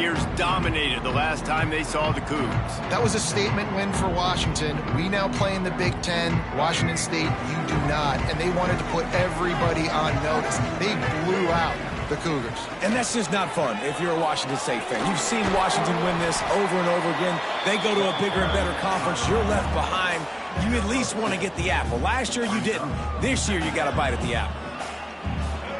Buccaneers dominated the last time they saw the Cougs. That was a statement win for Washington. We now play in the Big Ten. Washington State, you do not. And they wanted to put everybody on notice. They blew out the Cougars. And that's just not fun if you're a Washington State fan. You've seen Washington win this over and over again. They go to a bigger and better conference. You're left behind. You at least want to get the apple. Last year you didn't. This year you got to bite at the apple.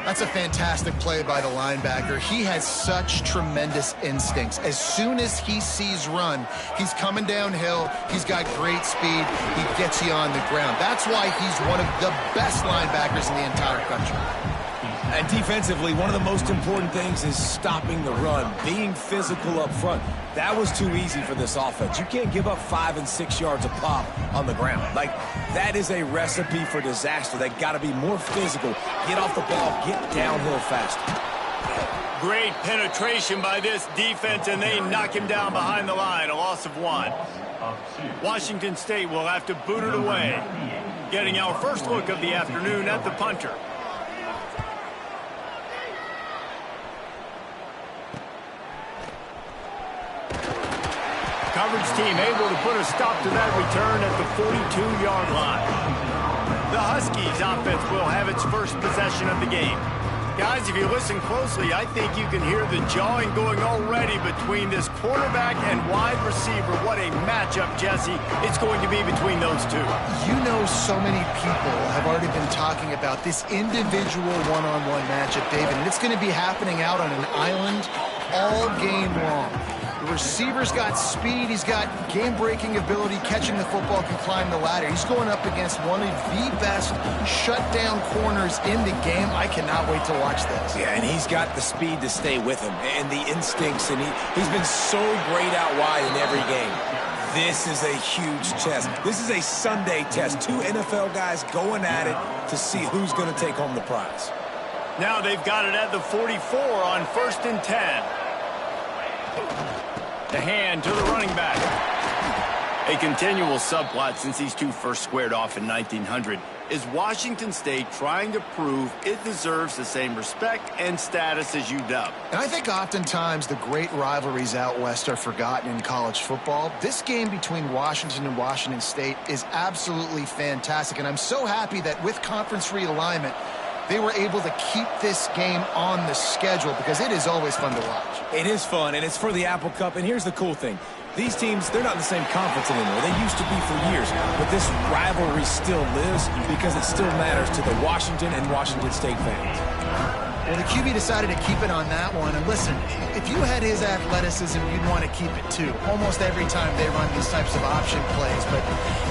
That's a fantastic play by the linebacker. He has such tremendous instincts. As soon as he sees run, he's coming downhill. He's got great speed. He gets you on the ground. That's why he's one of the best linebackers in the entire country. And defensively, one of the most important things is stopping the run, being physical up front. That was too easy for this offense. You can't give up 5 and 6 yards a pop on the ground. Like, that is a recipe for disaster. They got to be more physical, get off the ball, get downhill faster. Great penetration by this defense, and they knock him down behind the line, a loss of 1. Washington State will have to boot it away. Getting our first look of the afternoon at the punter. Coverage team able to put a stop to that return at the 42-yard line. The Huskies offense will have its first possession of the game. Guys, if you listen closely, I think you can hear the jawing going already between this quarterback and wide receiver. What a matchup, Jesse, it's going to be between those two. You know, so many people have already been talking about this individual one-on-one matchup, David, and it's going to be happening out on an island all game long. The receiver's got speed, he's got game-breaking ability, catching the football, can climb the ladder. He's going up against one of the best shutdown corners in the game. I cannot wait to watch this. Yeah, and he's got the speed to stay with him and the instincts, and he's been so great out wide in every game. This is a huge test. This is a Sunday test. 2 NFL guys going at it to see who's going to take home the prize. Now they've got it at the 44 on 1st and 10. The hand to the running back. A continual subplot since these two first squared off in 1900 is Washington State trying to prove it deserves the same respect and status as UW. And I think oftentimes the great rivalries out west are forgotten in college football. This game between Washington and Washington State is absolutely fantastic, and I'm so happy that with conference realignment, they were able to keep this game on the schedule because it is always fun to watch. It is fun, and it's for the Apple Cup. And here's the cool thing. These teams, they're not in the same conference anymore. They used to be for years. But this rivalry still lives because it still matters to the Washington and Washington State fans. Well, the QB decided to keep it on that one. And listen, if you had his athleticism, you'd want to keep it too. Almost every time they run these types of option plays. But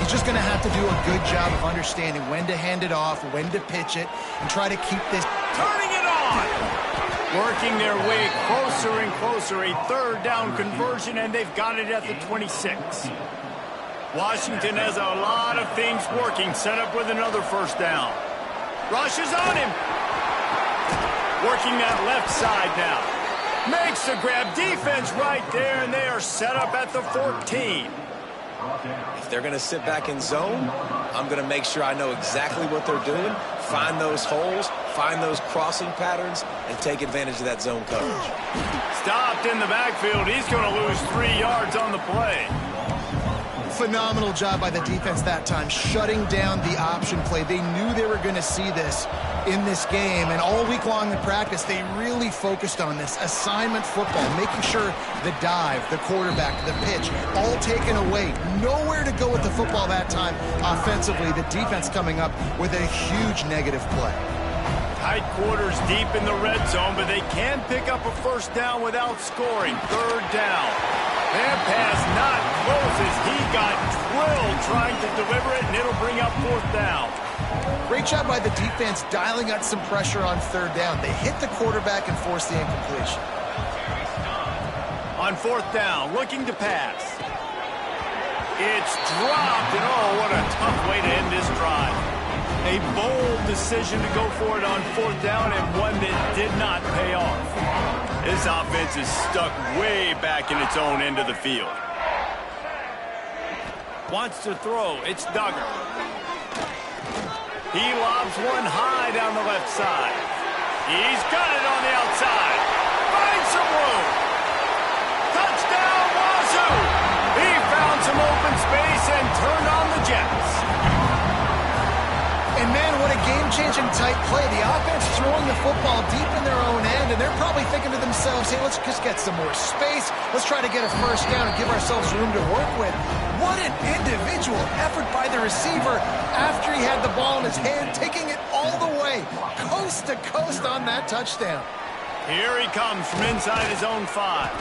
he's just going to have to do a good job of understanding when to hand it off, when to pitch it, and try to keep this. Turning it on! Working their way closer and closer. A 3rd down conversion, and they've got it at the 26. Washington has a lot of things working. Set up with another 1st down. Rush is on him. Working that left side now. Makes the grab. Defense right there, and they are set up at the 14. If they're going to sit back in zone, I'm going to make sure I know exactly what they're doing, find those holes, find those crossing patterns, and take advantage of that zone coverage. Stopped in the backfield. He's going to lose 3 yards on the play. Phenomenal job by the defense that time, shutting down the option play. They knew they were going to see this in this game, and all week long in practice, they really focused on this assignment football, making sure the dive, the quarterback, the pitch, all taken away. Nowhere to go with the football that time offensively. The defense coming up with a huge negative play. Tight quarters deep in the red zone, but they can pick up a 1st down without scoring. 3rd down. That pass not close as he got drilled trying to deliver it, and it'll bring up 4th down. Great job by the defense dialing out some pressure on 3rd down. They hit the quarterback and forced the incompletion. On 4th down, looking to pass. It's dropped, and oh, what a tough way to end this drive. A bold decision to go for it on 4th down, and one that did not pay off. This offense is stuck way back in its own end of the field. Wants to throw. It's Duggar. He lobs one high down the left side. He's got it on the outside. Finds some room. open space and turned on the Jets. And man, what a game-changing tight play. The offense throwing the football deep in their own end, and they're probably thinking to themselves, hey, let's just get some more space. Let's try to get a first down and give ourselves room to work with. What an individual effort by the receiver after he had the ball in his hand, taking it all the way, coast to coast on that touchdown. Here he comes from inside his own 5.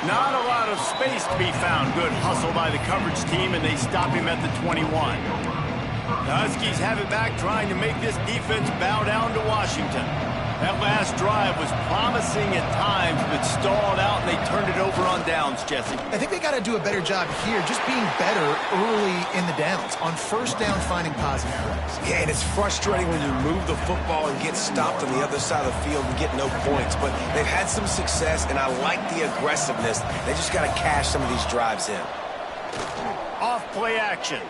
Not a lot of space to be found. Good hustle by the coverage team, and they stop him at the 21. The Huskies have it back, trying to make this defense bow down to Washington. That last drive was promising at times, but stalled out, and they turned it over on downs, Jesse. I think they got to do a better job here, just being better early in the downs, on first down finding positive plays. Yeah, and it's frustrating when you move the football and get stopped on the other side of the field and get no points. But they've had some success, and I like the aggressiveness. They just got to cash some of these drives in. Off play action.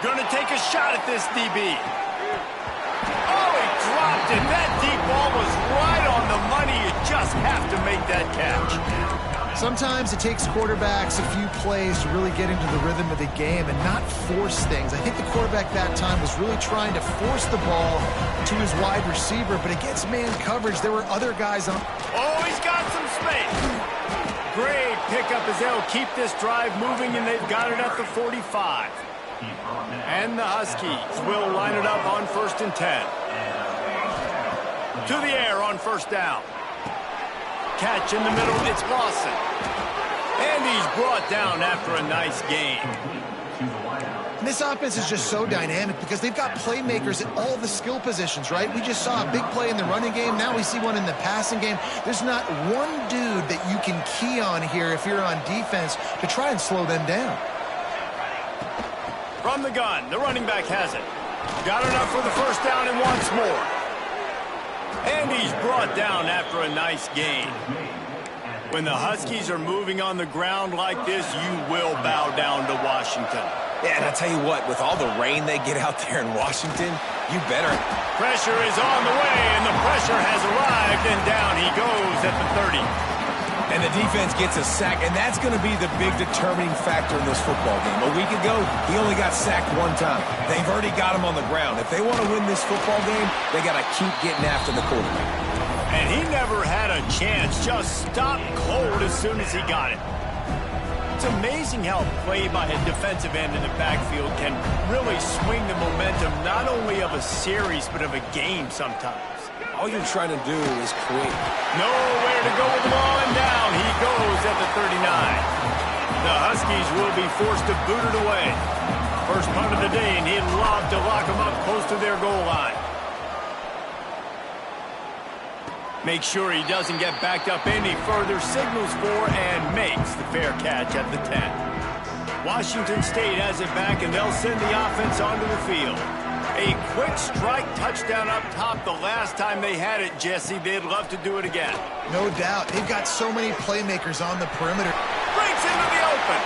Gonna take a shot at this DB. Oh, he dropped it. That deep ball was right on the money. You just have to make that catch. Sometimes it takes quarterbacks a few plays to really get into the rhythm of the game and not force things. I think the quarterback that time was really trying to force the ball to his wide receiver, but against man coverage, there were other guys on. Oh, he's got some space. Great pickup as they'll keep this drive moving, and they've got it at the 45. And the Huskies will line it up on 1st and 10. To the air on first down. Catch in the middle, it's Lawson. And he's brought down after a nice gain. And this offense is just so dynamic because they've got playmakers at all the skill positions, right? We just saw a big play in the running game. Now we see one in the passing game. There's not one dude that you can key on here if you're on defense to try and slow them down. From the gun, the running back has it. Got enough for the first down and wants more. And he's brought down after a nice gain. When the Huskies are moving on the ground like this, you will bow down to Washington. Yeah, and I tell you what, with all the rain they get out there in Washington, you better. Pressure is on the way, and the pressure has arrived, and down he goes at the 30. And the defense gets a sack, and that's going to be the big determining factor in this football game. A week ago, he only got sacked one time. They've already got him on the ground. If they want to win this football game, they got to keep getting after the quarterback. And he never had a chance, just stopped cold as soon as he got it. It's amazing how play by a defensive end in the backfield can really swing the momentum not only of a series, but of a game sometimes. All you're trying to do is create. Nowhere to go with the ball, and down he goes at the 39. The Huskies will be forced to boot it away. First punt of the day, and he'd lob to lock them up close to their goal line. Make sure he doesn't get backed up any further, signals for and makes the fair catch at the 10. Washington State has it back, and they'll send the offense onto the field. A quick strike touchdown up top the last time they had it, Jesse. They'd love to do it again. No doubt. They've got so many playmakers on the perimeter. Breaks into the open.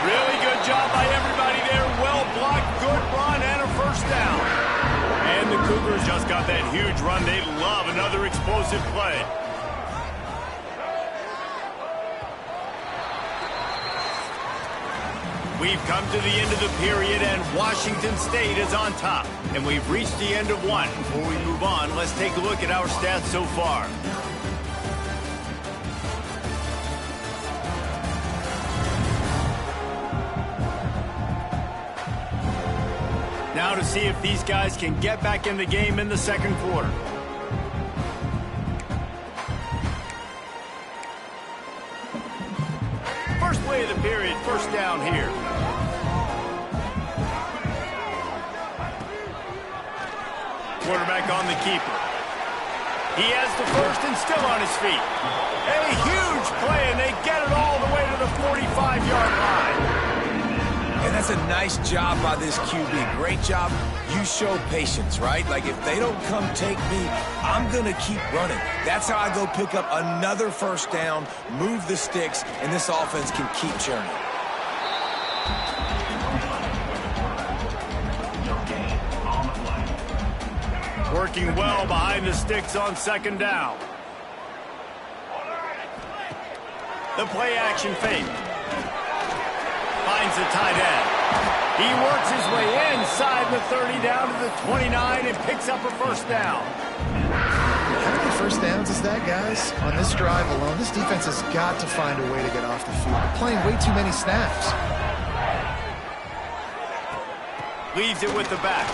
Really good job by everybody there. Well blocked, good run, and a first down. And the Cougars just got that huge run. They love another explosive play. We've come to the end of the period, and Washington State is on top. And we've reached the end of one. Before we move on, let's take a look at our stats so far. Now to see if these guys can get back in the game in the second quarter. First play of the period, first down here. Quarterback on the keeper. He has the first and still on his feet. A huge play, and they get it all the way to the 45-yard line. And that's a nice job by this QB. Great job. You show patience, right? Like, if they don't come take me, I'm going to keep running. That's how I go pick up another first down, move the sticks, and this offense can keep churning. Working well behind the sticks on second down. The play action fake. Finds the tight end. He works his way inside the 30 down to the 29 and picks up a first down. How many first downs is that, guys? On this drive alone, this defense has got to find a way to get off the field. They're playing way too many snaps. Leaves it with the back.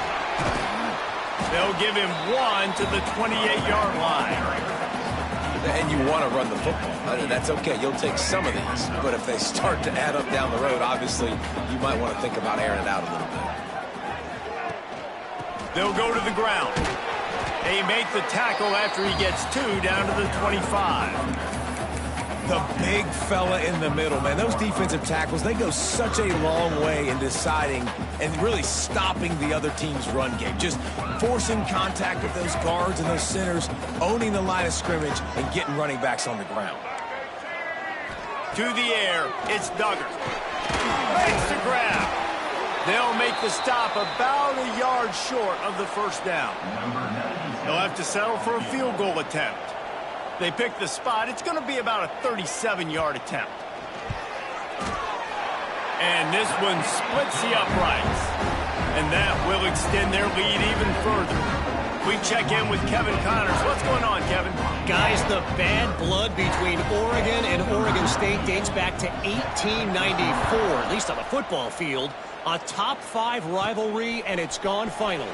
They'll give him one to the 28-yard line. And you want to run the football. That's okay. You'll take some of these. But if they start to add up down the road, obviously, you might want to think about airing it out a little bit. They'll go to the ground. They make the tackle after he gets 2 down to the 25. The big fella in the middle, man. Those defensive tackles, they go such a long way in deciding and really stopping the other team's run game. Just forcing contact with those guards and those centers, owning the line of scrimmage, and getting running backs on the ground. To the air, it's Duggar. Makes the grab. They'll make the stop about a yard short of the first down. They'll have to settle for a field goal attempt. They pick the spot. It's going to be about a 37-yard attempt. And this one splits the uprights. And that will extend their lead even further. We check in with Kevin Connors. What's going on, Kevin? Guys, the bad blood between Oregon and Oregon State dates back to 1894, at least on the football field. A top-5 rivalry, and it's gone final.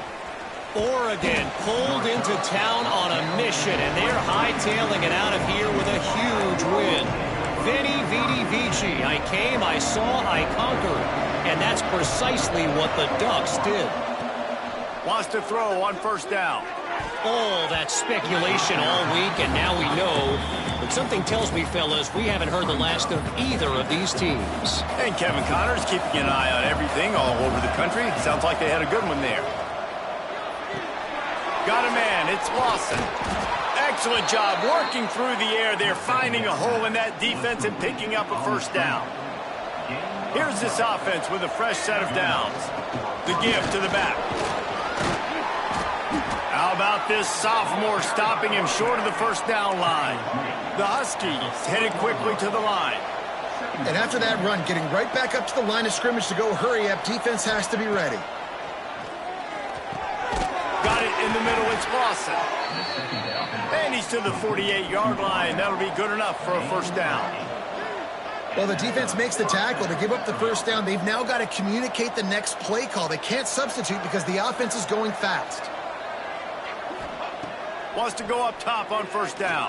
Oregon pulled into town on a mission, and they're hightailing it out of here with a huge win. Veni, Vidi, Vici. I came, I saw, I conquered. And that's precisely what the Ducks did. Wants to throw on first down. All that speculation all week, and now we know. But something tells me, fellas, we haven't heard the last of either of these teams. And Kevin Connors keeping an eye on everything all over the country. Sounds like they had a good one there. Got a man, it's Lawson. Excellent job working through the air. They're finding a hole in that defense and picking up a first down. Here's this offense with a fresh set of downs. The give to the back. How about this sophomore stopping him short of the first down line? The Huskies headed quickly to the line. And after that run, getting right back up to the line of scrimmage to go hurry up, defense has to be ready. Got it in the middle, it's Lawson. And he's to the 48-yard line. That'll be good enough for a first down. Well, the defense makes the tackle to give up the first down. They've now got to communicate the next play call. They can't substitute because the offense is going fast. Wants to go up top on first down.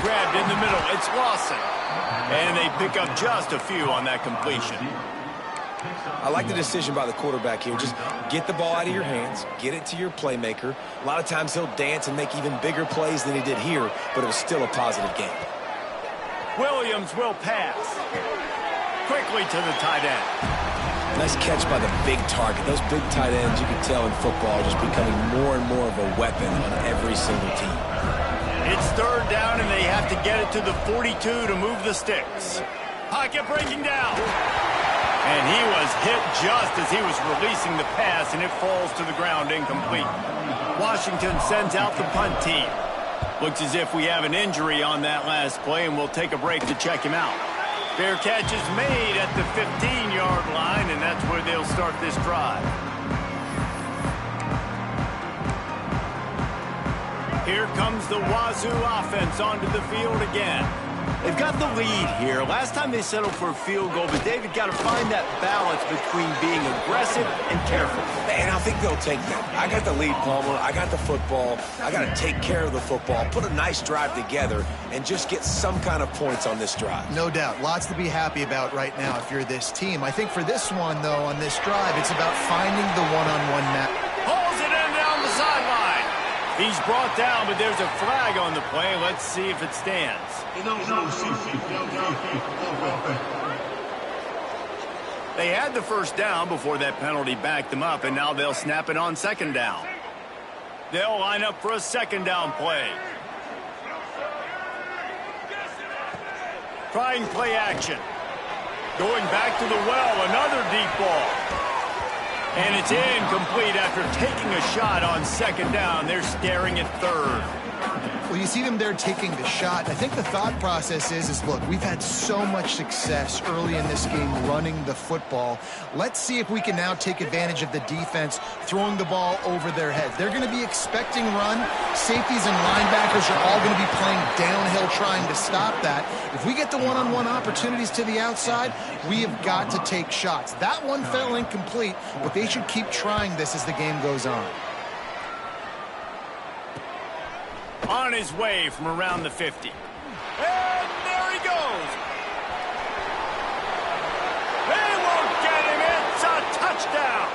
Grabbed in the middle, it's Lawson. And they pick up just a few on that completion. I like the decision by the quarterback here. Just get the ball out of your hands, get it to your playmaker. A lot of times he'll dance and make even bigger plays than he did here, but it was still a positive game. Williams will pass. Quickly to the tight end. Nice catch by the big target. Those big tight ends, you can tell in football, are just becoming more and more of a weapon on every single team. It's third down, and they have to get it to the 42 to move the sticks. Pocket breaking down. And he was hit just as he was releasing the pass, and it falls to the ground incomplete. Washington sends out the punt team. Looks as if we have an injury on that last play, and we'll take a break to check him out. Fair catch is made at the 15-yard line, and that's where they'll start this drive. Here comes the Wazoo offense onto the field again. They've got the lead here. Last time they settled for a field goal, but David got to find that balance between being aggressive and careful. Man, I think they'll take that. I got the lead, Palmer. I got the football. I got to take care of the football, put a nice drive together, and just get some kind of points on this drive. No doubt. Lots to be happy about right now if you're this team. I think for this one, though, on this drive, it's about finding the one-on-one match. Pulls it in down the sideline. He's brought down, but there's a flag on the play. Let's see if it stands. They had the first down before that penalty backed them up, and now they'll snap it on second down. They'll line up for a second down play. Trying play action. Going back to the well, another deep ball. And it's incomplete after taking a shot on second down. They're staring at third. Well, you see them there taking the shot. I think the thought process is look, we've had so much success early in this game running the football. Let's see if we can now take advantage of the defense throwing the ball over their heads. They're going to be expecting run. Safeties and linebackers are all going to be playing downhill trying to stop that. If we get the one-on-one opportunities to the outside, we have got to take shots. That one fell incomplete, but they should keep trying this as the game goes on. On his way from around the 50. And there he goes. They won't get him. It's a touchdown.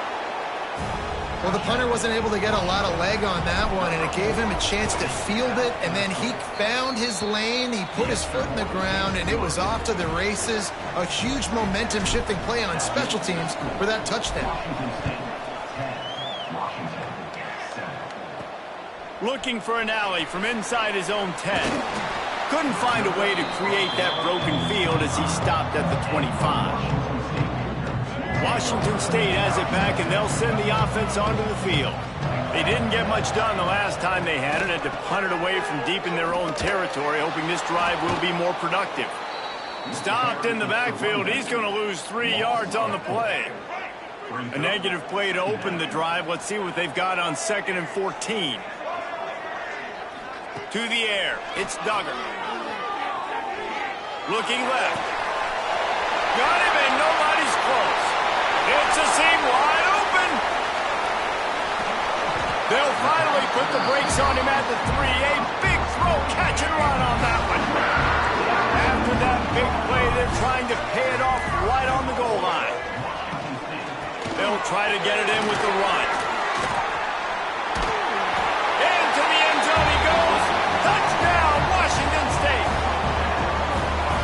Well, the punter wasn't able to get a lot of leg on that one, and it gave him a chance to field it, and then he found his lane. He put his foot in the ground, and it was off to the races. A huge momentum-shifting play on special teams for that touchdown. Looking for an alley from inside his own 10. Couldn't find a way to create that broken field as he stopped at the 25. Washington State has it back, and they'll send the offense onto the field. They didn't get much done the last time they had it. Had to punt it away from deep in their own territory, hoping this drive will be more productive. Stopped in the backfield. He's going to lose 3 yards on the play. A negative play to open the drive. Let's see what they've got on 2nd and 14. To the air, it's Duggar. Looking left. Got him, and nobody's close. It's a seam wide open. They'll finally put the brakes on him at the 3. A big throw, catch and run on that one. After that big play, they're trying to pay it off right on the goal line. They'll try to get it in with the run. Into the end zone he goes. Touchdown, Washington State.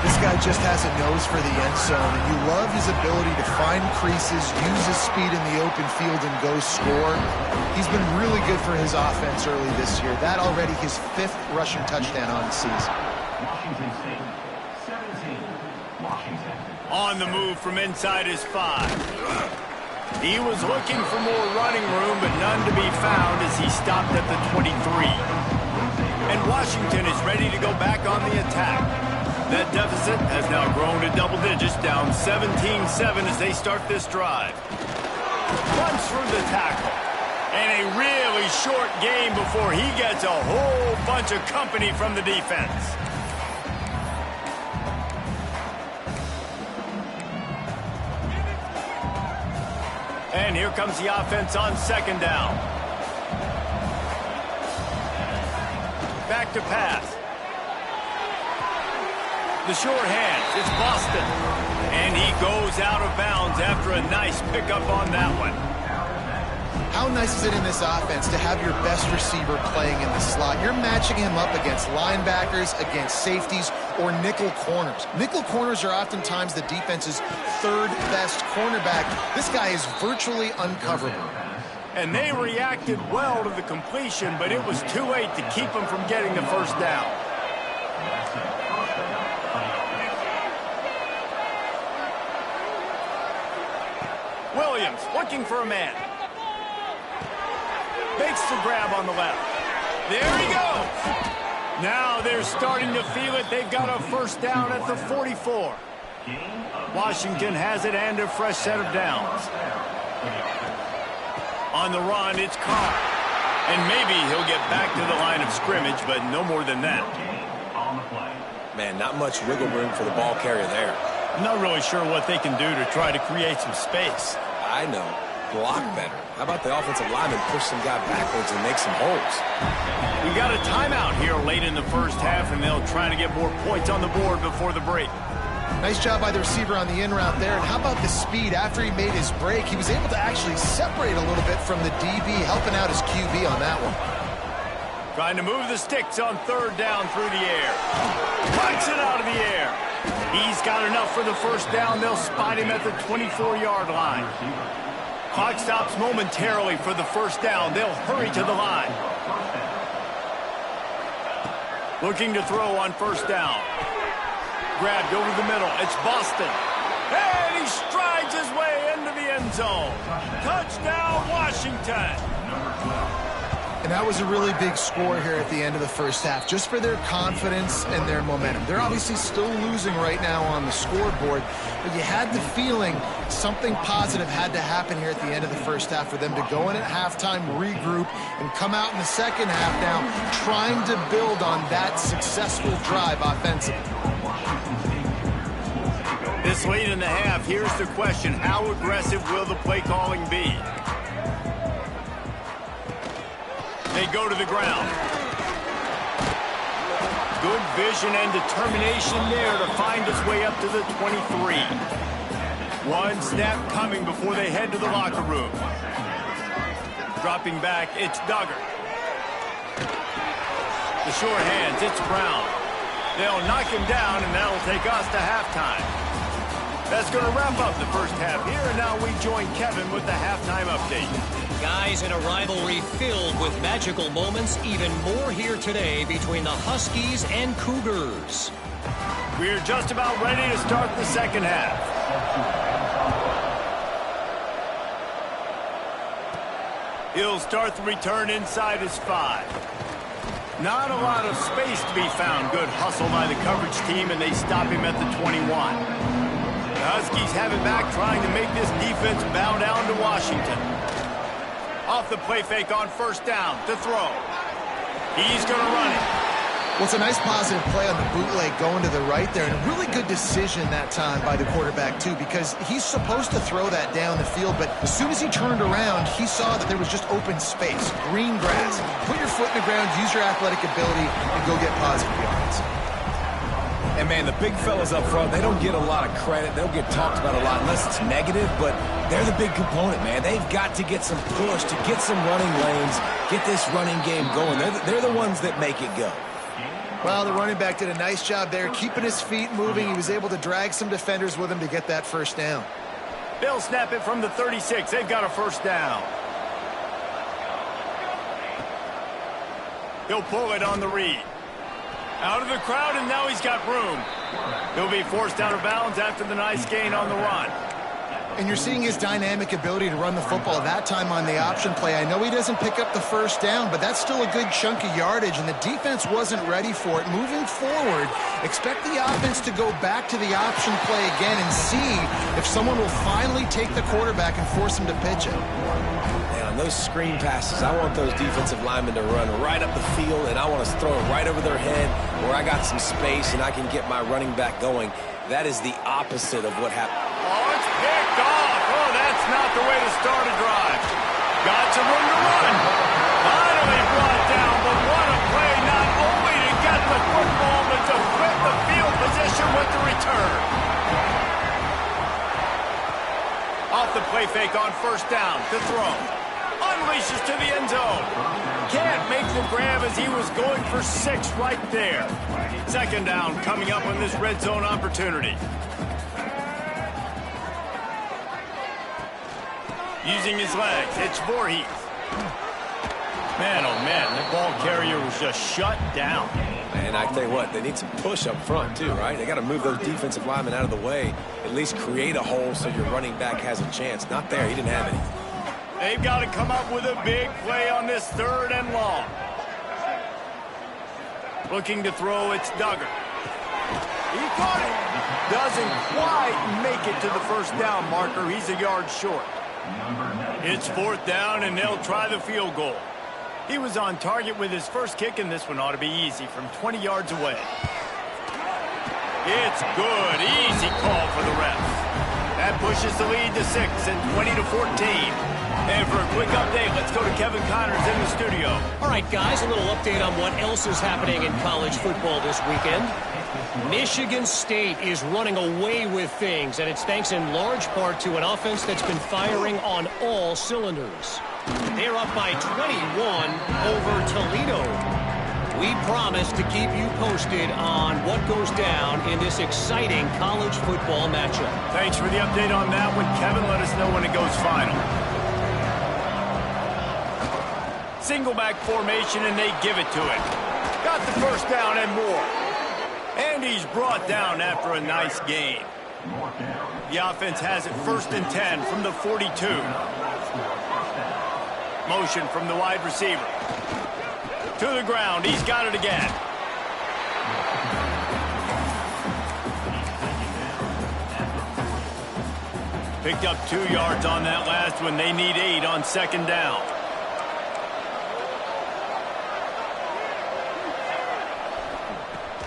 This guy just has a nose for the end zone, and you love his ability to find creases, use his speed in the open field, and go score. He's been really good for his offense early this year. That already his 5th rushing touchdown on the season. On the move from inside his 5. He was looking for more running room, but none to be found as he stopped at the 23. And Washington is ready to go back on the attack. That deficit has now grown to double digits, down 17-7 as they start this drive. Runs through the tackle. And a really short game before he gets a whole bunch of company from the defense. And here comes the offense on 2nd down. Back to pass. The short hands, it's Boston. And he goes out of bounds after a nice pickup on that one. How nice is it in this offense to have your best receiver playing in the slot? You're matching him up against linebackers, against safeties, or nickel corners. Nickel corners are oftentimes the defense's 3rd best cornerback. This guy is virtually uncoverable. And they reacted well to the completion, but it was too late to keep him from getting the first down. Williams looking for a man. Makes the grab on the left. There he goes. Now they're starting to feel it. They've got a first down at the 44. Washington has it and a fresh set of downs. On the run, it's Carr. And maybe he'll get back to the line of scrimmage, but no more than that. Man, not much wiggle room for the ball carrier there. I'm not really sure what they can do to try to create some space. I know. Block better. How about the offensive lineman push some guy backwards and make some holes? We got a timeout here late in the first half, and they'll try to get more points on the board before the break. Nice job by the receiver on the in route there. And how about the speed after he made his break? He was able to actually separate a little bit from the DB, helping out his QB on that one. Trying to move the sticks on 3rd down through the air. Punts it out of the air. He's got enough for the first down. They'll spot him at the 24-yard line. Clock stops momentarily for the first down. They'll hurry to the line. Looking to throw on 1st down. Grabbed over the middle. It's Boston. And he strides his way into the end zone. Touchdown, Washington. And that was a really big score here at the end of the first half, just for their confidence and their momentum. They're obviously still losing right now on the scoreboard, but you had the feeling something positive had to happen here at the end of the first half for them to go in at halftime, regroup, and come out in the second half now trying to build on that successful drive offensively. This late in the half, here's the question. How aggressive will the play calling be? They go to the ground. Good vision and determination there to find his way up to the 23. One snap coming before they head to the locker room. Dropping back, it's Duggar. The short hands, it's Brown. They'll knock him down, and that'll take us to halftime. That's going to wrap up the first half here, and now we join Kevin with the halftime update. Guys, in a rivalry filled with magical moments, even more here today between the Huskies and Cougars. We're just about ready to start the second half. He'll start the return inside his 5. Not a lot of space to be found. Good hustle by the coverage team, and they stop him at the 21. The Huskies have it back, trying to make this defense bow down to Washington. Off the play fake on first down to throw. He's going to run it. Well, it's a nice positive play on the bootleg going to the right there, and a really good decision that time by the quarterback, too, because he's supposed to throw that down the field, but as soon as he turned around, he saw that there was just open space, green grass. Put your foot in the ground, use your athletic ability, and go get positive yards. And, man, the big fellas up front, they don't get a lot of credit. They don't get talked about a lot unless it's negative, but they're the big component, man. They've got to get some push, to get some running lanes, get this running game going. They're the ones that make it go. Well, the running back did a nice job there, keeping his feet moving. He was able to drag some defenders with him to get that first down. They'll snap it from the 36. They've got a first down. He'll pull it on the read. Out of the crowd, and now he's got room. He'll be forced out of bounds after the nice gain on the run. And you're seeing his dynamic ability to run the football that time on the option play. I know he doesn't pick up the first down, but that's still a good chunk of yardage, and the defense wasn't ready for it. Moving forward, expect the offense to go back to the option play again and see if someone will finally take the quarterback and force him to pitch it. On those screen passes, I want those defensive linemen to run right up the field, and I want to throw it right over their head where I got some space and I can get my running back going. That is the opposite of what happened. Oh, it's picked off. Oh, that's not the way to start a drive. Got some room to run. Finally brought down, but what a play, not only to get the football, but to flip the field position with the return. Off the play fake on first down to throw. Unleashes to the end zone. Can't make the grab as he was going for 6 right there. Second down coming up on this red zone opportunity. Using his legs, it's Voorhees. Man, oh man, the ball carrier was just shut down. And I tell you what, they need some push up front too, right? They got to move those defensive linemen out of the way, at least create a hole so your running back has a chance. Not there, he didn't have any. They've got to come up with a big play on this 3rd and long. Looking to throw, it's Duggar. He caught it. Doesn't quite make it to the first down marker. He's a yard short. It's 4th down, and they'll try the field goal. He was on target with his first kick, and this one ought to be easy from 20 yards away. It's good. Easy call for the refs. That pushes the lead to 6 and 20-14. And for a quick update, let's go to Kevin Connors in the studio. All right, guys, a little update on what else is happening in college football this weekend. Michigan State is running away with things, and it's thanks in large part to an offense that's been firing on all cylinders. They're up by 21 over Toledo. We promise to keep you posted on what goes down in this exciting college football matchup. Thanks for the update on that one, Kevin. Let us know when it goes final. Single back formation, and they give it to it. Got the first down and more. And he's brought down after a nice gain. The offense has it 1st and 10 from the 42. Motion from the wide receiver. To the ground. He's got it again. Picked up 2 yards on that last one. They need 8 on second down.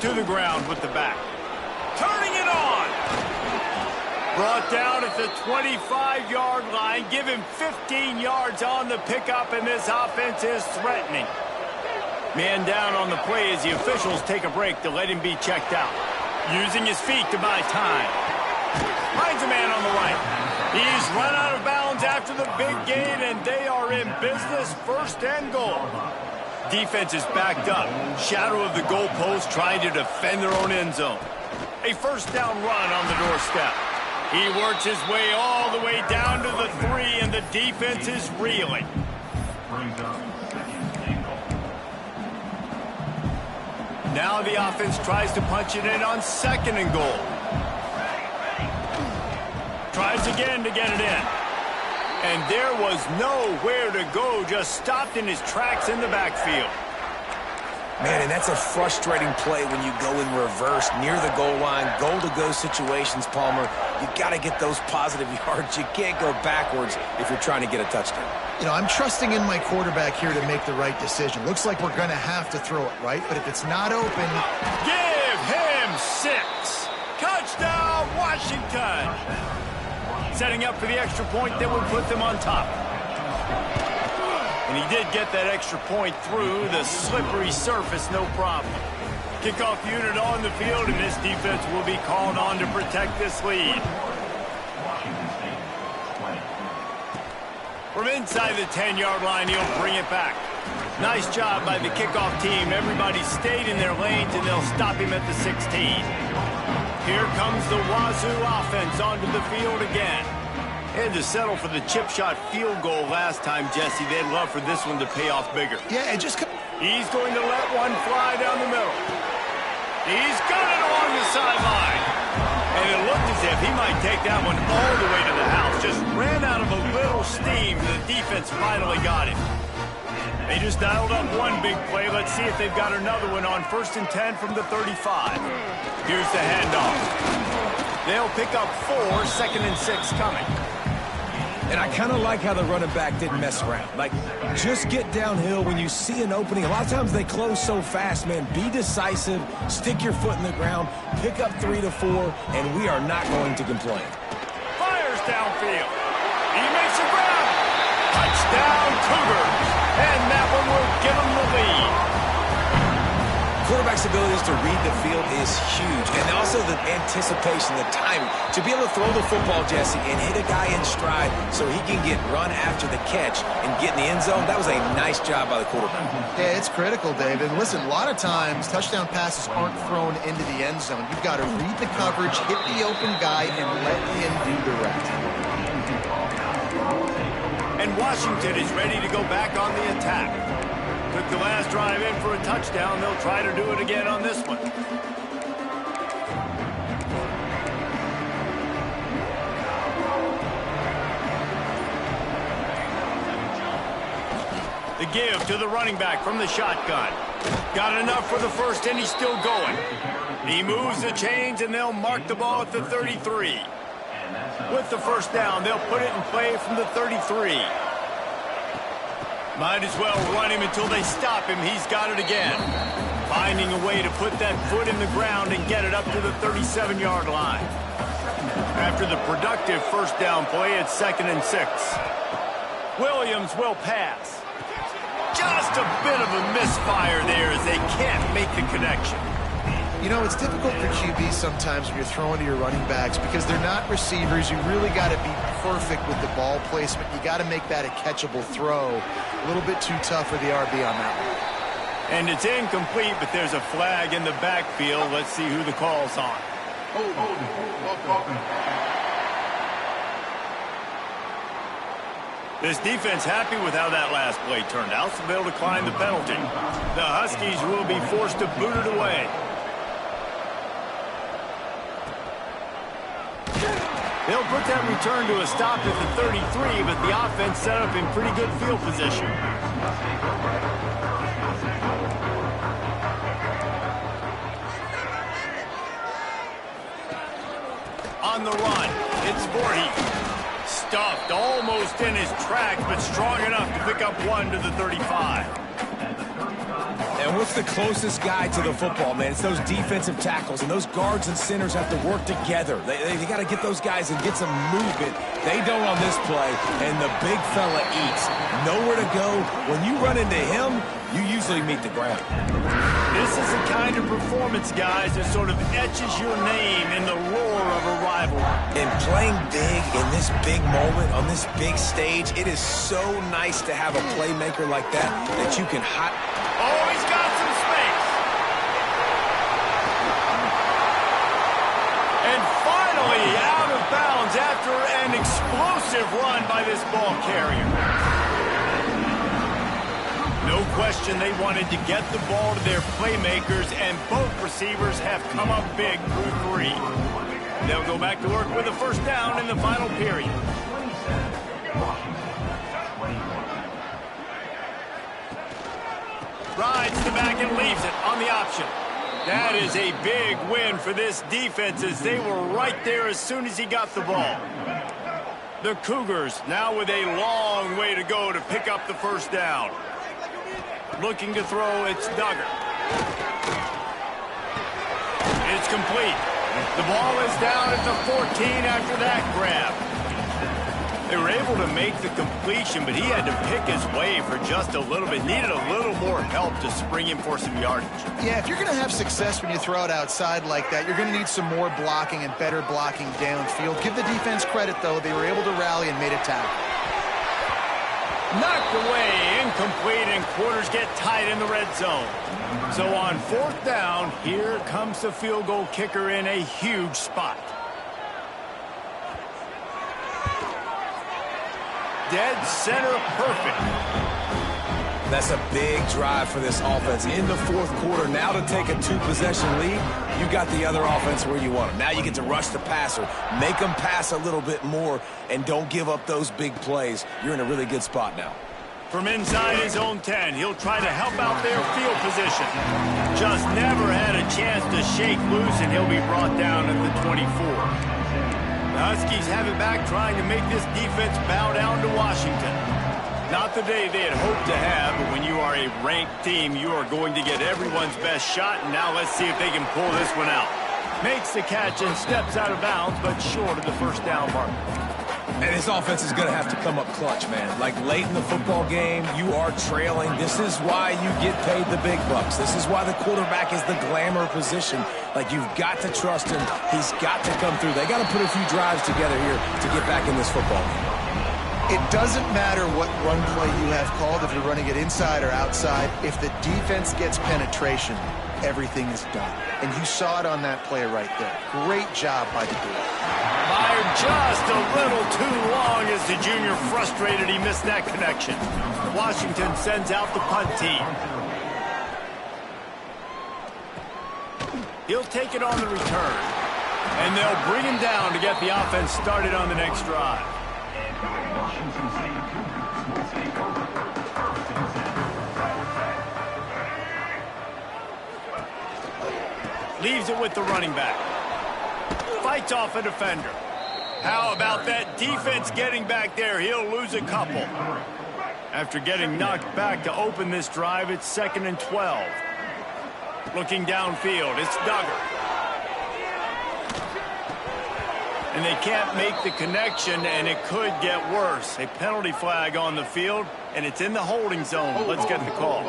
To the ground with the back. Turning it on. Brought down at the 25-yard line. Give him 15 yards on the pickup, and this offense is threatening. Man down on the play as the officials take a break to let him be checked out. Using his feet to buy time. Finds a man on the right. He's run out of bounds after the big gain, and they are in business, 1st and goal. Defense is backed up. Shadow of the goalpost trying to defend their own end zone. A 1st down run on the doorstep. He works his way all the way down to the 3, and the defense is reeling. Now the offense tries to punch it in on 2nd and goal. Tries again to get it in. And there was nowhere to go, just stopped in his tracks in the backfield. Man, and that's a frustrating play when you go in reverse near the goal line, goal-to-go situations, Palmer. You got to get those positive yards. You can't go backwards if you're trying to get a touchdown. You know, I'm trusting in my quarterback here to make the right decision. Looks like we're going to have to throw it, right? But if it's not open... Give him 6. Touchdown, Washington. Setting up for the extra point that would put them on top. And he did get that extra point through the slippery surface, no problem. Kickoff unit on the field, and this defense will be called on to protect this lead. From inside the 10-yard line, he'll bring it back. Nice job by the kickoff team. Everybody stayed in their lanes, and they'll stop him at the 16. Here comes the Wazoo offense onto the field again. Had to settle for the chip shot field goal last time, Jesse. They'd love for this one to pay off bigger. Yeah, it just... He's going to let one fly down the middle. He's got it along the sideline. And it looked as if he might take that one all the way to the house. Just ran out of a little steam. The defense finally got him. They just dialed up one big play. Let's see if they've got another one on 1st and 10 from the 35. Here's the handoff. They'll pick up 4, 2nd and 6 coming. And I kind of like how the running back didn't mess around. Like, just get downhill when you see an opening. A lot of times they close so fast, man. Be decisive, stick your foot in the ground, pick up 3 to 4, and we are not going to complain. Fires downfield. He makes a grab. Touchdown, Cougars. And that one will give them the lead. Quarterback's abilities to read the field is huge, and also the anticipation, the timing. To be able to throw the football, Jesse, and hit a guy in stride so he can get run after the catch and get in the end zone, that was a nice job by the quarterback. Yeah, it's critical, David. Listen, a lot of times touchdown passes aren't thrown into the end zone. You've got to read the coverage, hit the open guy, and let him do the rest. And Washington is ready to go back on the attack. Took the last drive in for a touchdown. They'll try to do it again on this one. The give to the running back from the shotgun. Got enough for the first, and he's still going. He moves the chains, and they'll mark the ball at the 33. With the 1st down, they'll put it in play from the 33. Might as well run him until they stop him. He's got it again. Finding a way to put that foot in the ground and get it up to the 37-yard line. After the productive 1st down play, it's 2nd and 6. Williams will pass. Just a bit of a misfire there as they can't make the connection. You know, it's difficult for QBs sometimes when you're throwing to your running backs because they're not receivers. You really got to be perfect with the ball placement. You got to make that a catchable throw. A little bit too tough for the RB on that one. And it's incomplete, but there's a flag in the backfield. Let's see who the call's on. This defense happy with how that last play turned out, so they'll decline the penalty. The Huskies will be forced to boot it away. They'll put that return to a stop at the 33, but the offense set up in pretty good field position. On the run, it's Voorhees. Stuffed almost in his tracks, but strong enough to pick up one to the 35. And what's the closest guy to the football, man? It's those defensive tackles, and those guards and centers have to work together. They got to get those guys and get some movement. They don't on this play, and the big fella eats. Nowhere to go. When you run into him, you usually meet the ground. This is the kind of performance, guys, that sort of etches your name in the roar of a rival. And playing big in this big moment, on this big stage, it is so nice to have a playmaker like that you can hot. Oh, he's got some space. And finally out of bounds after an explosive run by this ball carrier. No question they wanted to get the ball to their playmakers, and both receivers have come up big through three. They'll go back to work with a first down in the final period. Rides the back and leaves it on the option. That is a big win for this defense, as they were right there as soon as he got the ball. The Cougars now with a long way to go to pick up the first down. Looking to throw, it's Duggar. It's complete. The ball is down at the 14 after that grab. They were able to make the completion, but he had to pick his way for just a little bit. Needed a little more help to spring him for some yardage. Yeah, if you're going to have success when you throw it outside like that, you're going to need some more blocking and better blocking downfield. Give the defense credit, though. They were able to rally and made a tackle. Knocked away, incomplete, and quarters get tight in the red zone. So on fourth down, here comes the field goal kicker in a huge spot. Dead center perfect. That's a big drive for this offense in the fourth quarter. Now to take a two-possession lead, you got the other offense where you want them. Now you get to rush the passer, make them pass a little bit more, and don't give up those big plays. You're in a really good spot now. From inside his own 10, he'll try to help out their field position. Just never had a chance to shake loose, and he'll be brought down at the 24. The Huskies have it back, trying to make this defense bow down to Washington. Not the day they had hoped to have, but when you are a ranked team, you are going to get everyone's best shot, and now let's see if they can pull this one out. Makes the catch and steps out of bounds, but short of the first down mark. And this offense is going to have to come up clutch, man. Like late in the football game, you are trailing. This is why you get paid the big bucks. This is why the quarterback is the glamour position. Like, you've got to trust him. He's got to come through. They got to put a few drives together here to get back in this football game. It doesn't matter what run play you have called, if you're running it inside or outside. If the defense gets penetration, everything is done. And you saw it on that play right there. Great job by the group. Fired just a little too long as the junior frustrated he missed that connection. Washington sends out the punt team. He'll take it on the return. And they'll bring him down to get the offense started on the next drive. Leaves it with the running back. Fights off a defender. How about that defense getting back there? He'll lose a couple. After getting knocked back to open this drive, it's 2nd and 12. Looking downfield, it's Duggar. And they can't make the connection, and it could get worse. A penalty flag on the field, and it's in the holding zone. Let's get the call.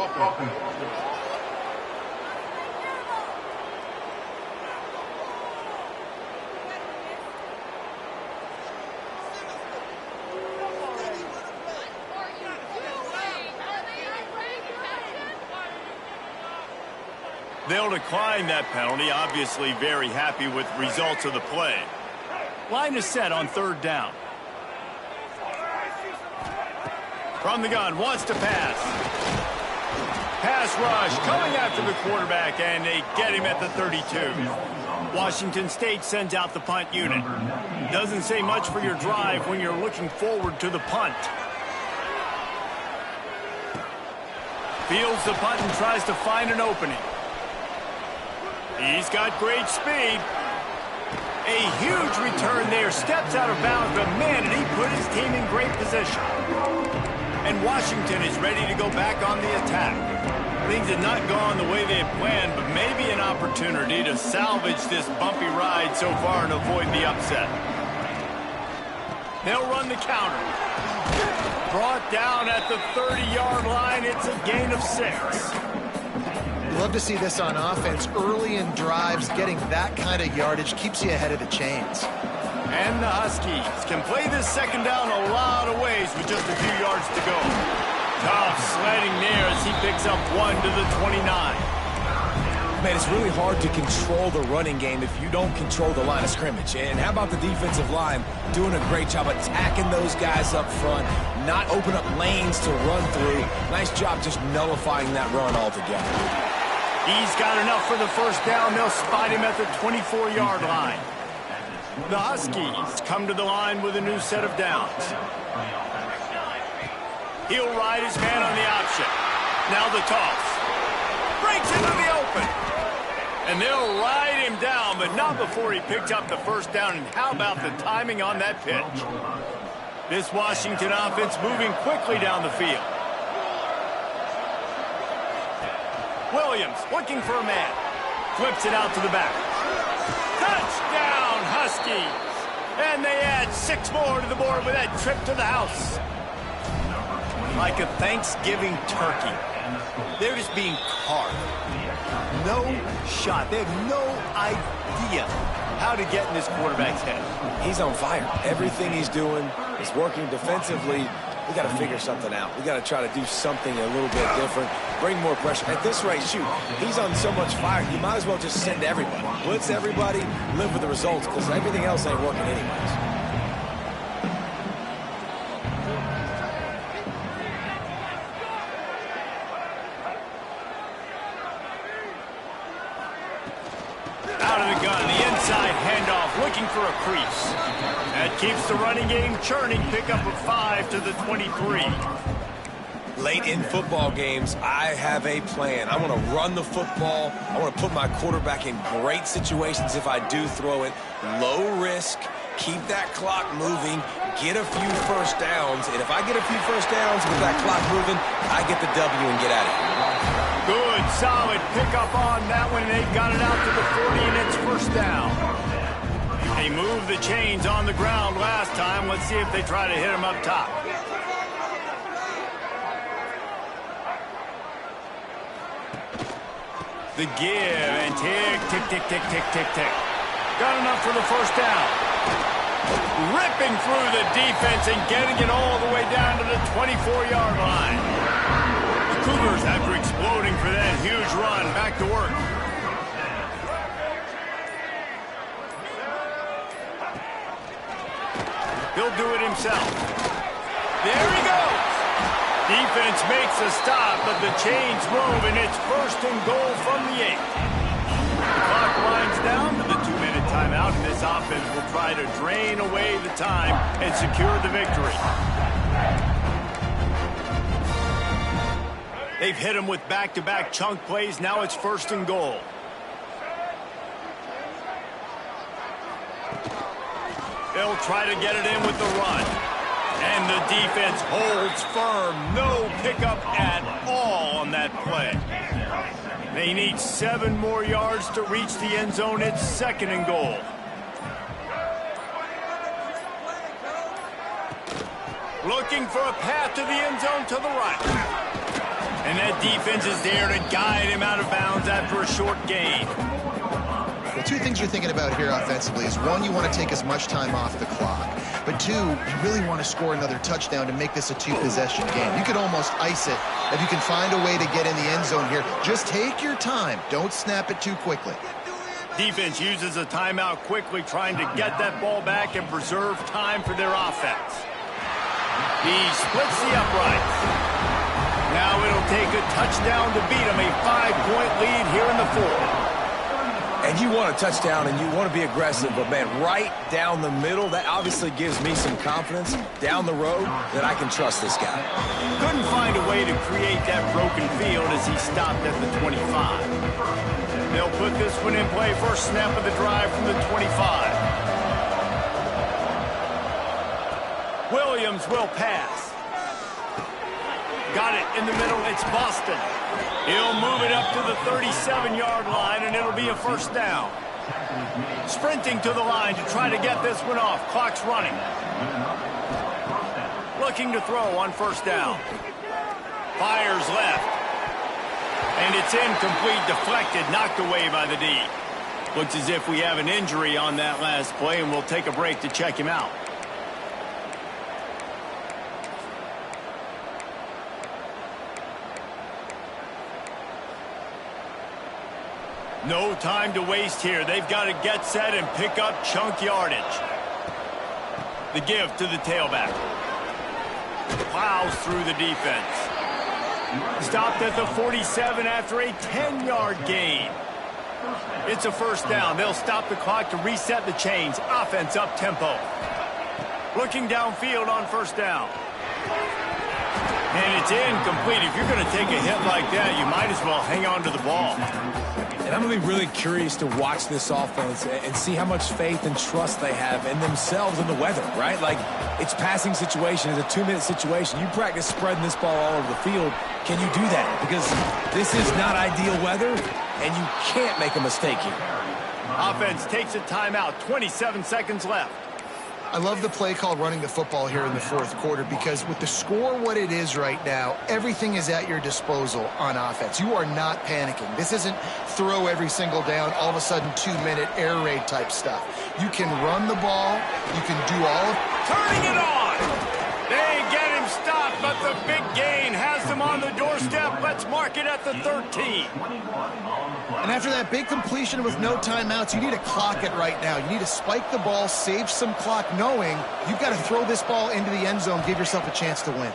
They'll decline that penalty, obviously very happy with the results of the play. Line is set on 3rd down. From the gun, wants to pass. Pass rush, coming after the quarterback, and they get him at the 32. Washington State sends out the punt unit. Doesn't say much for your drive when you're looking forward to the punt. Fields the punt and tries to find an opening. He's got great speed. A huge return there. Steps out of bounds, but man, did he put his team in great position. And Washington is ready to go back on the attack. Things had not gone the way they had planned, but maybe an opportunity to salvage this bumpy ride so far and avoid the upset. They'll run the counter. Brought down at the 30-yard line. It's a gain of 6. Love to see this on offense. Early in drives, getting that kind of yardage keeps you ahead of the chains. And the Huskies can play this second down a lot of ways with just a few yards to go. Tough sledding there as he picks up 1 to the 29. Man, it's really hard to control the running game if you don't control the line of scrimmage. And how about the defensive line doing a great job attacking those guys up front, not open up lanes to run through. Nice job just nullifying that run altogether. He's got enough for the first down. They'll spot him at the 24-yard line. The Huskies come to the line with a new set of downs. He'll ride his man on the option. Now the toss. Breaks into the open. And they'll ride him down, but not before he picks up the first down. And how about the timing on that pitch? This Washington offense moving quickly down the field. Williams looking for a man. Flips it out to the back. Touchdown, Huskies! And they add 6 more to the board with that trip to the house. Like a Thanksgiving turkey. They're just being carved. No shot. They have no idea how to get in this quarterback's head. He's on fire. Everything he's doing is working defensively. We got to figure something out. We got to try to do something a little bit different. Bring more pressure. At this rate, shoot, he's on so much fire, you might as well just send everybody. Blitz everybody, live with the results, because everything else ain't working anyways. Out of the gun, the inside handoff, looking for a crease. That keeps the running game churning. Pickup of 5 to the 23. Late in football games, I have a plan. I want to run the football. I want to put my quarterback in great situations if I do throw it. Low risk, keep that clock moving, get a few first downs. And if I get a few first downs with that clock moving, I get the W and get out of here. Good, solid pickup on that one. They got it out to the 40, and it's first down. They moved the chains on the ground last time. Let's see if they try to hit him up top. The give and tick, tick, tick, tick, tick, tick, tick. Got enough for the first down. Ripping through the defense and getting it all the way down to the 24-yard line. The Cougars, after exploding for that huge run, back to work. He'll do it himself. There he goes. Defense makes a stop, but the chains move, and it's first and goal from the 8. The clock winds down to the 2-minute timeout, and this offense will try to drain away the time and secure the victory. They've hit him with back-to-back chunk plays. Now it's first and goal. They'll try to get it in with the run. And the defense holds firm. No pickup at all on that play. They need 7 more yards to reach the end zone. It's second and goal. Looking for a path to the end zone to the right. And that defense is there to guide him out of bounds after a short gain. Well, 2 things you're thinking about here offensively is, 1, you want to take as much time off the clock. But 2, you really want to score another touchdown to make this a 2-possession game. You could almost ice it if you can find a way to get in the end zone here. Just take your time. Don't snap it too quickly. Defense uses a timeout quickly, trying to get that ball back and preserve time for their offense. He splits the uprights. Now it'll take a touchdown to beat him. A 5-point lead here in the 4th. And you want a touchdown and you want to be aggressive, but, man, right down the middle, that obviously gives me some confidence down the road that I can trust this guy. Couldn't find a way to create that broken field as he stopped at the 25. They'll put this one in play. First snap of the drive from the 25. Williams will pass. Got it in the middle. It's Boston. He'll move it up to the 37-yard line, and it'll be a first down. Sprinting to the line to try to get this one off. Clock's running. Looking to throw on first down. Fires left. And it's incomplete, deflected, knocked away by the D. Looks as if we have an injury on that last play, and we'll take a break to check him out. No time to waste here. They've got to get set and pick up chunk yardage. The give to the tailback. Plows through the defense. Stopped at the 47 after a 10-yard gain. It's a first down. They'll stop the clock to reset the chains. Offense up tempo. Looking downfield on first down. And it's incomplete. If you're going to take a hit like that, you might as well hang on to the ball. And I'm going to be really curious to watch this offense and see how much faith and trust they have in themselves and the weather, right? Like, it's passing situation. It's a 2-minute situation. You practice spreading this ball all over the field. Can you do that? Because this is not ideal weather, and you can't make a mistake here. Offense takes a timeout. 27 seconds left. I love the play call running the football here in the fourth quarter because with the score what it is right now, everything is at your disposal on offense. You are not panicking. This isn't throw every single down, all of a sudden 2-minute air raid type stuff. You can run the ball. You can do all of Turning it on. They get him stopped, but the big gain has them on the doorstep. Let's mark it at the 13. And after that big completion with no timeouts, you need to clock it right now. You need to spike the ball, save some clock, knowing you've got to throw this ball into the end zone, give yourself a chance to win.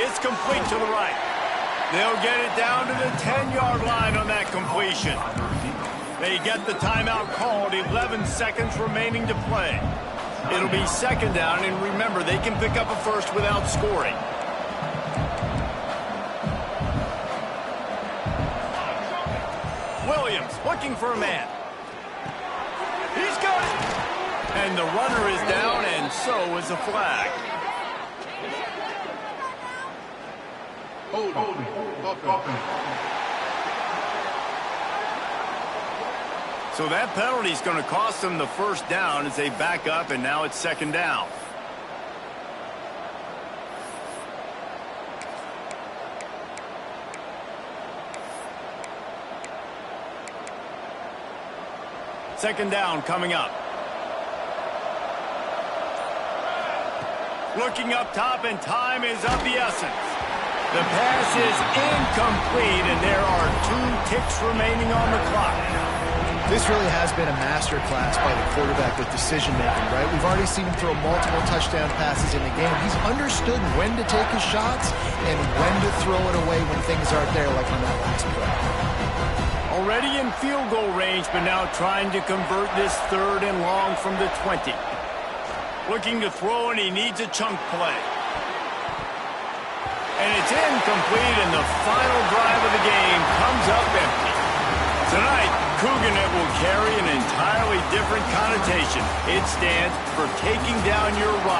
It's complete to the right. They'll get it down to the 10-yard line on that completion. They get the timeout called, 11 seconds remaining to play. It'll be second down, and remember, they can pick up a first without scoring. Williams looking for a man. He's got it. And the runner is down, and so is a flag. So that penalty is going to cost them the first down as they back up, and now it's second down. Second down coming up. Looking up top, and time is of the essence. The pass is incomplete, and there are 2 ticks remaining on the clock. This really has been a master class by the quarterback with decision-making, right? We've already seen him throw multiple touchdown passes in the game. He's understood when to take his shots and when to throw it away when things aren't there, like on that last play. Already in field goal range, but now trying to convert this third and long from the 20. Looking to throw, and he needs a chunk play. And it's incomplete, and the final drive of the game comes up empty. Tonight, Couganet will carry an entirely different connotation. It stands for taking down your rival.